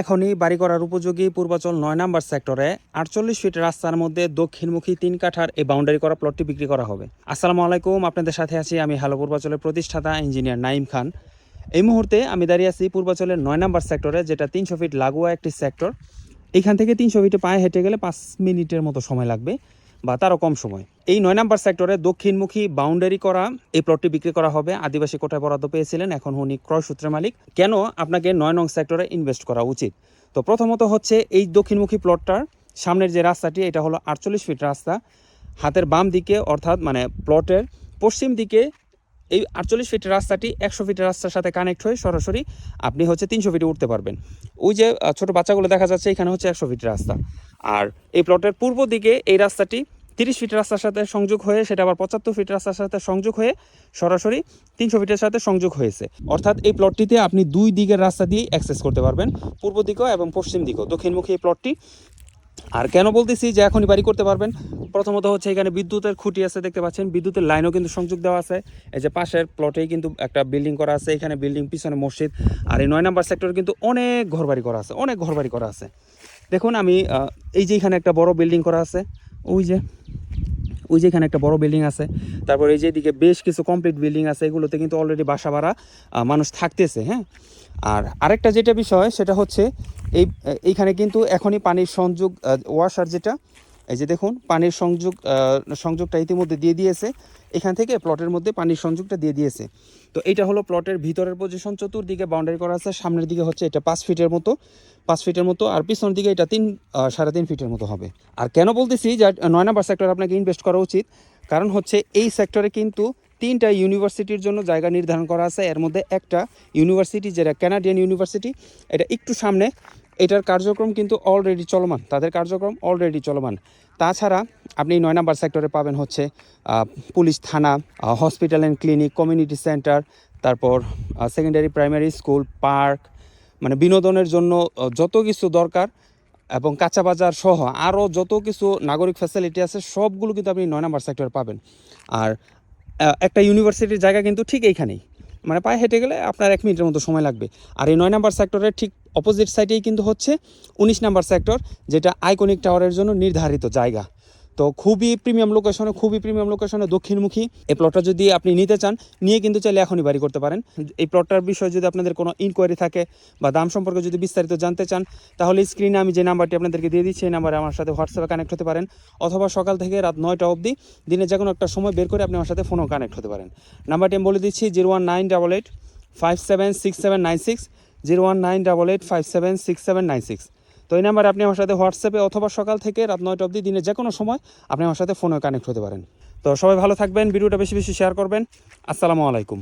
এখনই বাড়ি করার উপযোগী পূর্বাচল ৯ নম্বর সেক্টরে ৪৮ ফিট রাস্তার মধ্যে দক্ষিণমুখী ৩ কাঠার এই বাউন্ডারি করা প্লটটি বিক্রি করা হবে। আসসালামু আলাইকুম, আপনাদের সাথে আছি আমি হ্যালো পূর্বাচলের প্রতিষ্ঠাতা ইঞ্জিনিয়ার নাইম খান। এই মুহূর্তে আমি দাঁড়িয়ে আছি পূর্বাচলের ৯ নম্বর সেক্টরে, যেটা ৩০০ ফিট লাগোয়া একটি সেক্টর। এখান থেকে ৩০০ ফিটে পায়ে হেঁটে গেলে ৫ মিনিটের মতো সময় লাগবে বা তারও কম সময়। এই ৯ নম্বর সেক্টরে দক্ষিণমুখী বাউন্ডারি করা এই প্লটটি বিক্রি করা হবে। আদিবাসী কোটায় বরাদ্দ পেয়েছিলেন, এখন উনি ক্রয় সূত্রের মালিক। কেন আপনাকে ৯ নং সেক্টরে ইনভেস্ট করা উচিত? তো প্রথমত হচ্ছে এই দক্ষিণমুখী প্লটটার সামনের যে রাস্তাটি, এটা হলো ৪৮ ফিট রাস্তা। হাতের বাম দিকে অর্থাৎ প্লটের পশ্চিম দিকে এই ৪৮ ফিটের রাস্তাটি ১০০ ফিটের রাস্তার সাথে কানেক্ট হয়ে সরাসরি আপনি হচ্ছে ৩০০ ফিটে উঠতে পারবেন। ওই যে ছোট বাচ্চাগুলো দেখা যাচ্ছে, এখানে হচ্ছে ১০০ ফিটের রাস্তা। আর এই প্লটের পূর্ব দিকে এই রাস্তাটি ৩০ ফিট রাস্তার সাথে সংযোগ হয়ে, সেটা আবার ৭৫ ফিট রাস্তার সাথে সংযোগ হয়ে সরাসরি ৩০০ ফিটের সাথে সংযোগ হয়েছে। অর্থাৎ এই প্লটটিতে আপনি দুই দিকের রাস্তা দিয়ে অ্যাক্সেস করতে পারবেন, পূর্ব দিকেও এবং পশ্চিম দিকেও, দক্ষিণমুখী এই প্লটটি। আর কেন বলতেছি যে এখনই বাড়ি করতে পারবেন? প্রথমত হচ্ছে এখানে বিদ্যুতের খুঁটি আছে, দেখতে পাচ্ছেন বিদ্যুতের লাইনও কিন্তু সংযোগ দেওয়া আছে। এই যে পাশের প্লটেই কিন্তু একটা বিল্ডিং করা আছে, এখানে বিল্ডিং, পিছনে মসজিদ। আর এই ৯ নম্বর সেক্টরে কিন্তু অনেক ঘরবাড়ি করা আছে, অনেক ঘরবাড়ি করা আছে। দেখুন আমি এই যে এখানে একটা বড় বিল্ডিং করা আছে, ওই যে এখানে একটা বড় বিল্ডিং আছে। তারপর এই যে এদিকে বেশ কিছু কমপ্লিট বিল্ডিং আছে, এগুলোতে কিন্তু অলরেডি বাসা ভাড়া মানুষ থাকতেছে। হ্যাঁ, আর আরেকটা যেটা বিষয় সেটা হচ্ছে এইখানে কিন্তু এখনই পানির সংযোগ, ওয়াসার যেটা, এই যে দেখুন পানির সংযোগটা ইতিমধ্যে দিয়ে দিয়েছে। এখান থেকে প্লটের মধ্যে পানির সংযোগটা দিয়ে দিয়েছে। তো এইটা হলো প্লটের ভিতরের পজিশন। চতুর্দিকে বাউন্ডারি করা আছে। সামনের দিকে হচ্ছে এটা ৫ ফিটের মতো, আর পিছনের দিকে এটা ৩.৫ ফিটের মতো হবে। আর কেন বলতেছি যে ৯ নম্বর সেক্টরে আপনাকে ইনভেস্ট করা উচিত, কারণ হচ্ছে এই সেক্টরে কিন্তু ৩টা ইউনিভার্সিটির জন্য জায়গা নির্ধারণ করা আছে। এর মধ্যে একটা ইউনিভার্সিটি, যেটা কানাডিয়ান ইউনিভার্সিটি, এটা একটু সামনে। এটার কার্যক্রম কিন্তু অলরেডি চলমান, তাদের কার্যক্রম অলরেডি চলমান। তাছাড়া আপনি ৯ নম্বর সেক্টরে পাবেন হচ্ছে পুলিশ থানা, hospital and clinic, community centre, তারপর সেকেন্ডারি প্রাইমারি স্কুল, পার্ক, বিনোদনের জন্য যত কিছু দরকার, এবং কাঁচা বাজার সহ আরও যত কিছু নাগরিক ফ্যাসিলিটি আছে, সবগুলো কিন্তু আপনি ৯ নম্বর সেক্টরে পাবেন। আর একটা ইউনিভার্সিটির জায়গা কিন্তু ঠিক এইখানেই, পায়ে হেঁটে গেলে আপনার ১ মিনিটের মতো সময় লাগবে। আর এই ৯ নম্বর সেক্টরের ঠিক অপোজিট সাইডেই কিন্তু হচ্ছে ১৯ নম্বর সেক্টর, যেটা আইকনিক টাওয়ারের জন্য নির্ধারিত জায়গা। তো খুবই প্রিমিয়াম লোকেশনে দক্ষিণমুখী এই প্লটটা যদি আপনি নিতে চান, নিয়ে কিন্তু চাইলে এখনই বাড়ি করতে পারেন। এই প্লটটার বিষয়ে যদি আপনাদের কোনো ইনকোয়ারি থাকে বা দাম সম্পর্কে যদি বিস্তারিত জানতে চান, তাহলে স্ক্রিনে আমি যে নাম্বারটি আপনাদেরকে দিয়ে দিচ্ছি, এই নাম্বারে আমার সাথে হোয়াটসঅ্যাপে কানেক্ট হতে পারেন, অথবা সকাল থেকে রাত ৯টা অবধি দিনে যে কোনো একটা সময় বের করে আপনি আমার সাথে ফোনেও কানেক্ট হতে পারেন। নাম্বারটি আমি বলে দিচ্ছি 01988 576796, 01988 576796। তো এই নাম্বারে আপনি আমার সাথে হোয়াটসঅ্যাপে অথবা সকাল থেকে রাত ৯টা অবধি দিনে যে কোনো সময় আপনি আমার সাথে ফোনে কানেক্ট হতে পারেন। তো সবাই ভালো থাকবেন, ভিডিওটা বেশি বেশি শেয়ার করবেন। আসসালামু আলাইকুম।